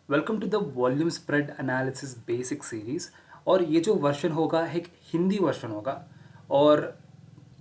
Welcome to the volume spread analysis basic series. और ये जो वर्जन होगा एक हिंदी वर्जन होगा। और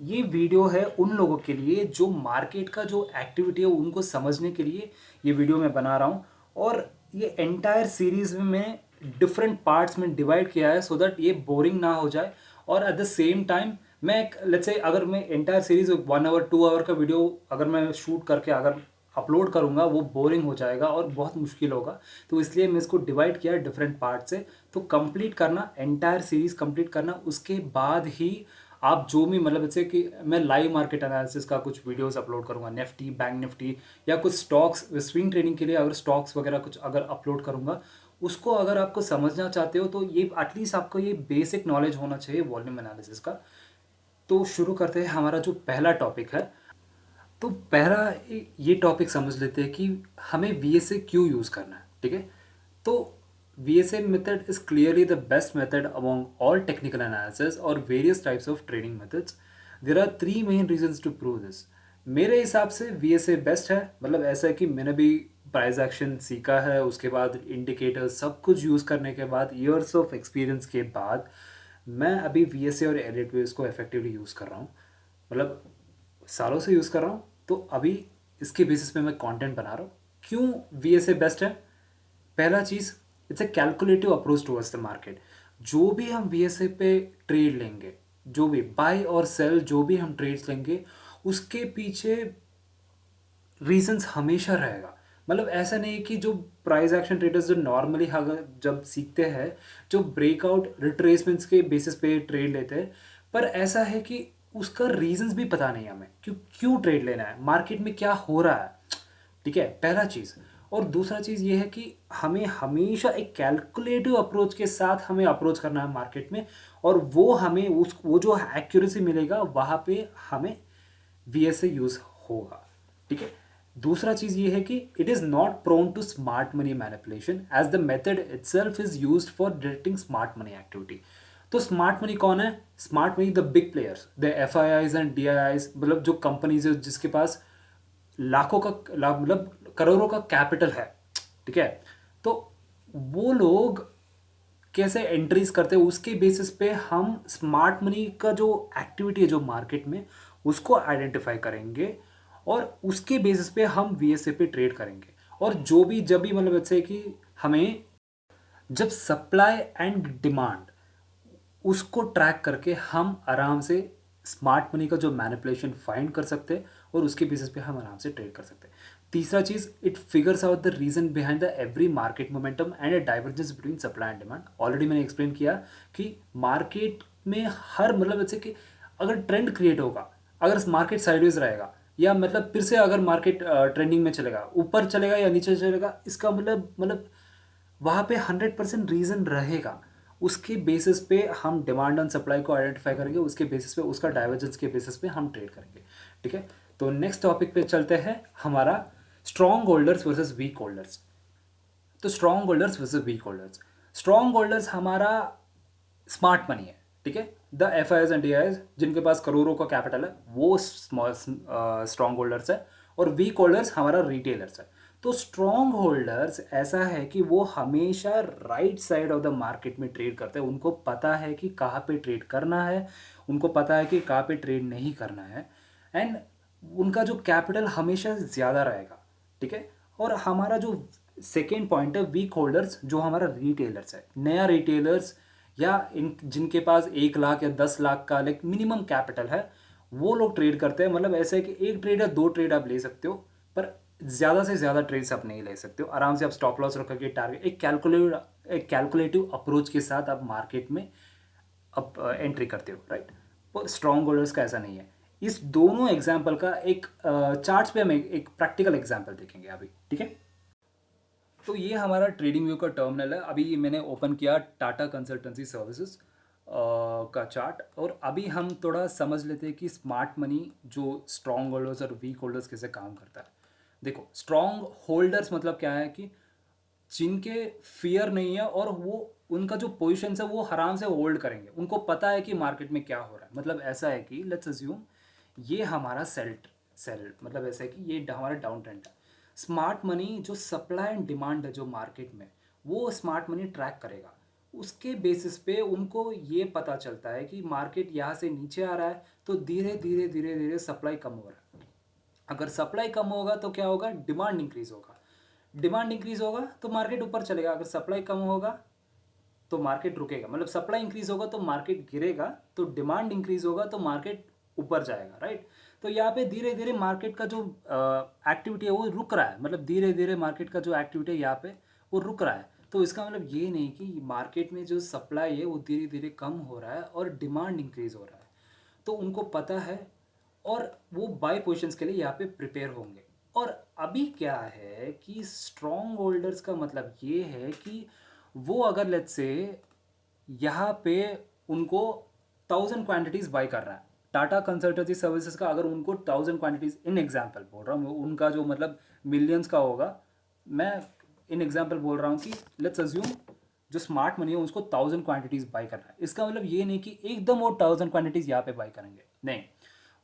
ये वीडियो है उन लोगों के लिए जो मार्केट का जो एक्टिविटी है उनको समझने के लिए ये वीडियो मैं बना रहा हूँ। और ये एंटायर सीरीज में मैं डिफरेंट पार्ट्स में डिवाइड किया है सो दैट ये बोरिंग ना हो जाए। और एट द सेम टाइम मैं लेट्स से अगर मैं एंटायर सीरीज 1 आवर 2 आवर का वीडियो अगर मैं शूट करके अगर अपलोड करूंगा वो बोरिंग हो जाएगा और बहुत मुश्किल होगा। तो इसलिए मैं इसको डिवाइड किया डिफरेंट पार्ट से। तो कंप्लीट करना एंटायर सीरीज कंप्लीट करना, उसके बाद ही आप जो भी मतलब जैसे कि मैं लाइव मार्केट एनालिसिस का कुछ वीडियोस अपलोड करूंगा, निफ्टी बैंक निफ्टी या कुछ स्टॉक्स स्विंग ट्रेडिंग के लिए अगर स्टॉक्स वगैरह कुछ अगर अपलोड करूंगा, उसको अगर आपको समझना चाहते हो तो ये एटलीस्ट आपको ये बेसिक नॉलेज होना चाहिए वॉल्यूम एनालिसिस का। तो शुरू करते हैं। हमारा जो पहला टॉपिक है, तो पहला ये टॉपिक समझ लेते हैं कि हमें वीएसए क्यों यूज़ करना है। ठीक है, तो VSA method is clearly the best method among all technical analysis or various types of trading methods. There are three main reasons to prove this. मेरे हिसाब से VSA बेस्ट है। मतलब ऐसा है कि मैंने भी प्राइस एक्शन सीखा है, उसके बाद इंडिकेटर्स सब कुछ यूज़ करने के बाद ईयर्स ऑफ एक्सपीरियंस के बाद मैं अभी VSA और एलिट वेव्स को इफेक्टिवली यूज़ कर रहा हूँ। मतलब सालों से यूज़ कर रहा हूँ। तो अभी इसके बेसिस पे मैं कंटेंट बना रहा हूँ। क्यों VSA बेस्ट है? पहला चीज़, it's a calculative approach towards the market. जो भी हम VSA पे ट्रेड लेंगे, जो भी बाय और सेल जो भी हम ट्रेड्स लेंगे, उसके पीछे रीजंस हमेशा रहेगा। मतलब ऐसा नहीं कि जो प्राइस एक्शन ट्रेडर्स जो नॉर्मली जब सीखते हैं, जो ब्रेकआउट रिट्रेसमेंट्स के बेसिस पे ट्रेड लेते हैं, पर ऐसा है कि उसका रीजंस भी पता नहीं हमें क्यों क्यों ट्रेड लेना है, मार्केट में क्या हो रहा है। ठीक है, पहला चीज़। और दूसरा चीज़ ये है कि हमें हमेशा एक कैलकुलेटिव अप्रोच के साथ हमें अप्रोच करना है मार्केट में। और वो हमें वो जो एक्यूरेसी मिलेगा वहाँ पे हमें VSA यूज़ होगा। ठीक है, दूसरा चीज़ ये है कि it is not prone to smart money manipulation as the method itself is used for detecting smart money activity. तो स्मार्ट मनी कौन है? Smart money the big players, the FIIs and DIIs, मतलब जो कंपनीज है जिसके पास लाखों का मतलब करोड़ों का कैपिटल है। ठीक है, तो वो लोग कैसे एंट्रीज करते हैं उसके बेसिस पे हम स्मार्ट मनी का जो एक्टिविटी है जो मार्केट में, उसको आइडेंटिफाई करेंगे और उसके बेसिस पे हम VSA पे ट्रेड करेंगे। और जो भी जब भी मतलब जैसे कि हमें जब सप्लाई एंड डिमांड उसको ट्रैक करके हम आराम से स्मार्ट मनी का जो मैनिपुलेशन फाइंड कर सकते हैं और उसके बेसिस पे हम आराम से ट्रेड कर सकते हैं। तीसरा चीज़, it figures out the reason behind the every market momentum and a divergence between supply and demand. Already मैंने एक्सप्लेन किया कि मार्केट में हर मतलब जैसे कि अगर ट्रेंड क्रिएट होगा, अगर मार्केट साइडवेज रहेगा या मतलब फिर से अगर मार्केट ट्रेंडिंग में चलेगा, ऊपर चलेगा या नीचे चलेगा, इसका मतलब वहाँ पे 100% रीज़न रहेगा। उसके बेसिस पे हम डिमांड एंड सप्लाई को आइडेंटिफाई करेंगे, उसके बेसिस पे उसका डाइवर्जेंस के बेसिस पे हम ट्रेड करेंगे। ठीक है, तो नेक्स्ट टॉपिक पे चलते हैं, हमारा strong holders versus weak holders. तो strong holders versus weak holders, strong holders हमारा स्मार्ट मनी है। ठीक है, द FIIs एंड DIIs जिनके पास करोड़ों का कैपिटल है वो स्मॉल स्ट्रॉन्ग होल्डर्स है। और वीक होल्डर्स हमारा रिटेलर्स है। तो स्ट्रॉन्ग होल्डर्स ऐसा है कि वो हमेशा right side of the market में ट्रेड करते हैं। उनको पता है कि कहाँ पे ट्रेड करना है, उनको पता है कि कहाँ पे ट्रेड नहीं करना है। एंड उनका जो कैपिटल हमेशा ज़्यादा रहेगा। ठीक है, और हमारा जो सेकेंड पॉइंट है वीक होल्डर्स, जो हमारा रिटेलर्स है, नया रिटेलर्स या इन जिनके पास 1 लाख या 10 लाख का लाइक मिनिमम कैपिटल है, वो लोग ट्रेड करते हैं। मतलब ऐसा है कि एक ट्रेड या दो ट्रेड आप ले सकते हो, पर ज़्यादा से ज़्यादा ट्रेड्स आप नहीं ले सकते हो। आराम से आप स्टॉप लॉस रख के टारगेट एक कैलकुलेटिव अप्रोच के साथ आप मार्केट में अब एंट्री करते हो, राइट। वो स्ट्रॉन्ग होल्डर्स का ऐसा नहीं है। इस दोनों एग्जाम्पल का एक चार्ट्स पे हम एक प्रैक्टिकल एग्जाम्पल देखेंगे अभी। ठीक है, तो ये हमारा ट्रेडिंग व्यू का टर्मिनल है। अभी ये मैंने ओपन किया टाटा कंसल्टेंसी सर्विसेज का चार्ट। और अभी हम थोड़ा समझ लेते हैं कि स्मार्ट मनी जो स्ट्रॉन्ग होल्डर्स और वीक होल्डर्स कैसे काम करता है। देखो, स्ट्रॉन्ग होल्डर्स मतलब क्या है कि जिनके फियर नहीं है और वो उनका जो पोजीशन है वो आराम से होल्ड करेंगे। उनको पता है कि मार्केट में क्या हो रहा है। मतलब ऐसा है कि लेट्स अज्यूम ये हमारा सेल सेल मतलब ऐसा है कि ये हमारा डाउन ट्रेंड है। स्मार्ट मनी जो सप्लाई एंड डिमांड है जो मार्केट में, वो स्मार्ट मनी ट्रैक करेगा। उसके बेसिस पे उनको ये पता चलता है कि मार्केट यहाँ से नीचे आ रहा है तो धीरे धीरे धीरे धीरे सप्लाई कम हो रहा है। अगर सप्लाई कम होगा तो क्या होगा, डिमांड इंक्रीज होगा। डिमांड इंक्रीज होगा तो मार्केट ऊपर चलेगा। अगर सप्लाई कम होगा तो मार्केट रुकेगा। मतलब सप्लाई इंक्रीज होगा तो मार्केट गिरेगा, तो डिमांड इंक्रीज होगा तो मार्केट ऊपर जाएगा, राइट। तो यहाँ पे धीरे धीरे मार्केट का जो एक्टिविटी है वो रुक रहा है। मतलब धीरे धीरे मार्केट का जो एक्टिविटी है यहाँ पे वो रुक रहा है। तो इसका मतलब ये नहीं कि मार्केट में जो सप्लाई है वो धीरे धीरे कम हो रहा है और डिमांड इंक्रीज हो रहा है। तो उनको पता है और वो बाय पोजिशंस के लिए यहाँ पे प्रिपेयर होंगे। और अभी क्या है कि स्ट्रॉन्ग होल्डर्स का मतलब ये है कि वो अगर लेट्स से यहाँ पे उनको 1000 क्वांटिटीज़ बाई कर रहा है, टाटा कंसल्टेंसी सर्विसेज का अगर उनको 1000 क्वांटिटीज़, इन एग्जांपल बोल रहा हूँ, उनका जो मतलब मिलियंस का होगा, मैं इन एग्जांपल बोल रहा हूँ कि लेट्स अज्यूम जो स्मार्ट मनी है उसको 1000 क्वांटिटीज़ बाई कर रहा है। इसका मतलब ये नहीं कि एकदम वो 1000 क्वांटिटीज़ यहाँ पे बाई करेंगे, नहीं,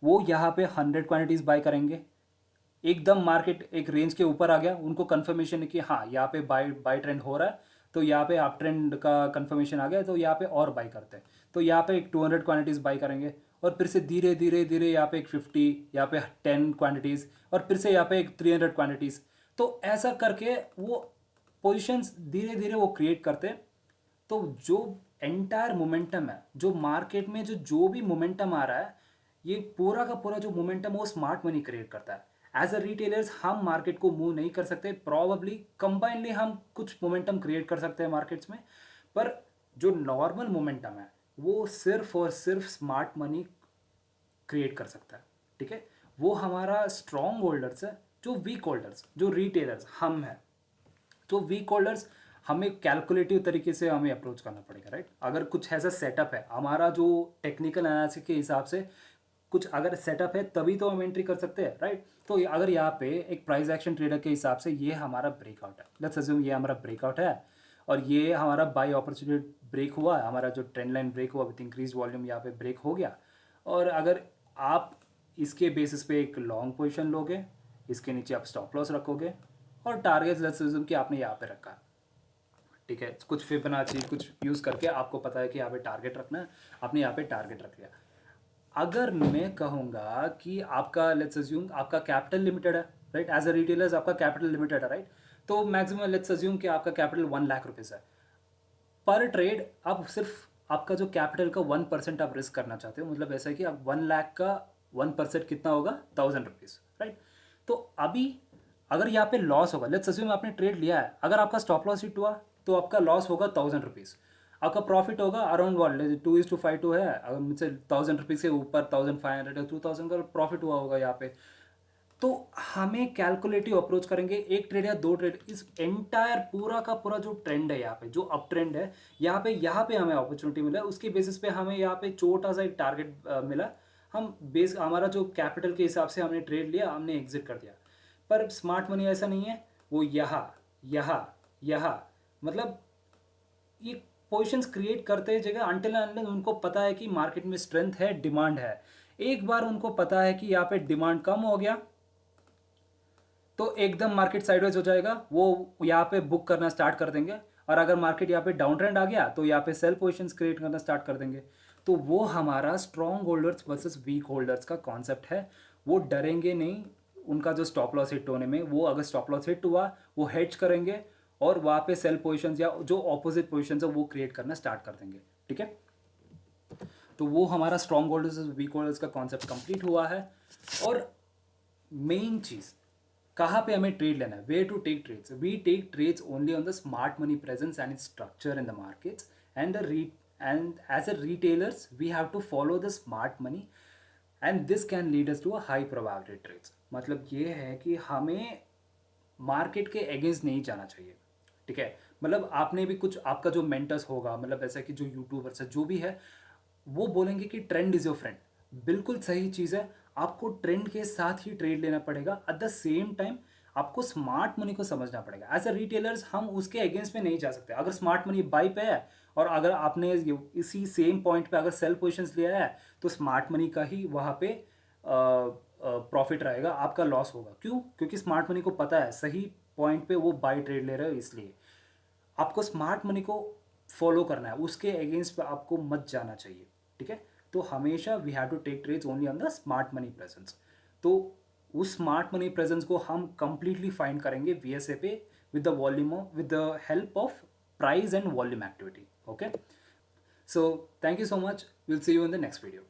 वो यहाँ पे 100 क्वांटिटीज़ बाई करेंगे। एकदम मार्केट एक रेंज के ऊपर आ गया, उनको कंफर्मेशन है कि हाँ यहाँ पे बाय बाय ट्रेंड हो रहा है, तो यहाँ पे अप ट्रेंड का कंफर्मेशन आ गया, तो यहाँ पे और बाई करते हैं। तो यहाँ पे एक 200 क्वांटिटीज़ बाई करेंगे और फिर से धीरे धीरे धीरे यहाँ पे एक 50, यहाँ पे 10 क्वांटिटीज़ और फिर से यहाँ पे एक 300 क्वांटिटीज़। तो ऐसा करके वो पोजिशंस धीरे धीरे वो क्रिएट करते हैं। तो जो एंटायर मोमेंटम है, जो मार्केट में जो भी मोमेंटम आ रहा है, ये पूरा का पूरा जो मोमेंटम वो स्मार्ट मनी क्रिएट करता है। एज अ रिटेलर्स हम मार्केट को मूव नहीं कर सकते, प्रॉबली कंबाइनली हम कुछ मोमेंटम क्रिएट कर सकते हैं मार्केट्स में, पर जो नॉर्मल मोमेंटम है वो सिर्फ और सिर्फ स्मार्ट मनी क्रिएट कर सकता है, ठीक है। वो हमारा स्ट्रॉन्ग होल्डर्स है, जो वीक होल्डर्स, जो रिटेलर्स हम हैं, तो वीक होल्डर्स हमें कैलकुलेटिव तरीके से हमें अप्रोच करना पड़ेगा, राइट। अगर कुछ ऐसा सेटअप है हमारा जो टेक्निकल एनालिसिस के हिसाब से कुछ अगर सेटअप है तभी तो हम एंट्री कर सकते हैं, राइट। तो अगर यहाँ पे एक प्राइस एक्शन ट्रेडर के हिसाब से ये हमारा ब्रेकआउट है, लेट्स अज्यूम ये हमारा ब्रेकआउट है और ये हमारा बाय अपॉर्चुनिटी ब्रेक हुआ, हमारा जो ट्रेंड लाइन ब्रेक हुआ विथ इंक्रीज वॉल्यूम यहाँ पे ब्रेक हो गया। और अगर आप इसके बेसिस पे एक लॉन्ग पोजिशन लोगे, इसके नीचे आप स्टॉप लॉस रखोगे और टारगेट लेट्स अज्यूम कि आपने यहाँ पे रखा, ठीक है, कुछ फिबोनाची कुछ यूज़ करके आपको पता है कि यहाँ पे टारगेट रखना है, आपने यहाँ पे टारगेट रख लिया। अगर मैं कहूँगा कि आपका लेट्स अज्यूम आपका कैपिटल लिमिटेड है, राइट, एज अ रिटेलर्स आपका कैपिटल लिमिटेड है, राइट। तो मैक्सिमम लेट्स अज्यूम कि आपका कैपिटल 1 लाख रुपीज़ है पर ट्रेड। आप सिर्फ आपका जो कैपिटल का 1% आप रिस्क करना चाहते हो, मतलब ऐसा है कि आप 1 लाख का 1% कितना होगा, 1000 रुपीज़, राइट। तो अभी अगर यहाँ पे लॉस होगा, लेट्स अज्यूम आपने ट्रेड लिया है, अगर आपका स्टॉप लॉस हिट हुआ तो आपका लॉस होगा 1000 रुपीज़, आपका प्रॉफिट होगा अराउंड वन 2:5 है। अगर मुझसे 1000 रुपीज़ से ऊपर 1500 या 2000 का प्रॉफिट हुआ होगा यहाँ पे, तो हमें कैलकुलेटिव अप्रोच करेंगे। एक ट्रेड या दो ट्रेड, इस एंटायर पूरा का पूरा जो ट्रेंड है यहाँ पे, जो अप ट्रेंड है यहाँ पे हमें अपॉर्चुनिटी मिला, उसके बेसिस पे हमें यहाँ पे छोटा सा एक टारगेट मिला। हम बेस हमारा जो कैपिटल के हिसाब से हमने ट्रेड लिया, हमने एग्जिट कर दिया। पर स्मार्ट मनी ऐसा नहीं है, वो यहाँ यहाँ यहाँ मतलब ये पोजिशंस क्रिएट करते हैं जगह अनटिल अनलेस उनको पता है कि मार्केट में स्ट्रेंथ है, डिमांड है। एक बार उनको पता है कि यहाँ पे डिमांड कम हो गया तो एकदम मार्केट साइडवेज हो जाएगा, वो यहाँ पे बुक करना स्टार्ट कर देंगे। और अगर मार्केट यहाँ पे डाउन ट्रेंड आ गया तो यहाँ पे सेल पोजीशंस क्रिएट करना स्टार्ट कर देंगे। तो वो हमारा strong holders versus weak holders का कॉन्सेप्ट है। वो डरेंगे नहीं उनका जो स्टॉप लॉस हिट होने में, वो अगर स्टॉप लॉस हिट हुआ वो हेज करेंगे और वहाँ पे सेल पोजीशंस या जो ऑपोजिट पोजीशंस है वो क्रिएट करना स्टार्ट कर देंगे, ठीक है। तो वो हमारा स्ट्रॉन्ग होल्डर्स वीक होल्डर्स का कॉन्सेप्ट कंप्लीट हुआ है। और मेन चीज़ कहाँ पे हमें ट्रेड लेना है, where to take trades, we take trades only on the smart money presence and its structure in the markets and as a retailers we have to follow the smart money and this can lead us to a high probability trades. मतलब ये है कि हमें market के against नहीं जाना चाहिए, ठीक है। मतलब आपने भी कुछ आपका जो मेंटर्स होगा, मतलब ऐसा कि जो यूट्यूबर्स है जो भी है, वो बोलेंगे कि ट्रेंड इज योर फ्रेंड। बिल्कुल सही चीज़ है, आपको ट्रेंड के साथ ही ट्रेड लेना पड़ेगा। एट द सेम टाइम आपको स्मार्ट मनी को समझना पड़ेगा। एज अ रिटेलर्स हम उसके अगेंस्ट में नहीं जा सकते। अगर स्मार्ट मनी बाई पे है और अगर आपने इसी सेम पॉइंट पे अगर सेल पोजिशंस लिया है तो स्मार्ट मनी का ही वहाँ पे प्रॉफिट रहेगा, आपका लॉस होगा। क्यों? क्योंकि स्मार्ट मनी को पता है सही पॉइंट पे वो बाई ट्रेड ले रहे हो, इसलिए आपको स्मार्ट मनी को फॉलो करना है, उसके अगेंस्ट पे आपको मत जाना चाहिए। ठीक है, तो हमेशा we have to take trades only on the smart money presence. तो उस स्मार्ट मनी प्रेजेंस को हम कंप्लीटली फाइंड करेंगे VSA पे with the volume with the help of price and volume activity. Okay, so thank you so much, will see you in the next video.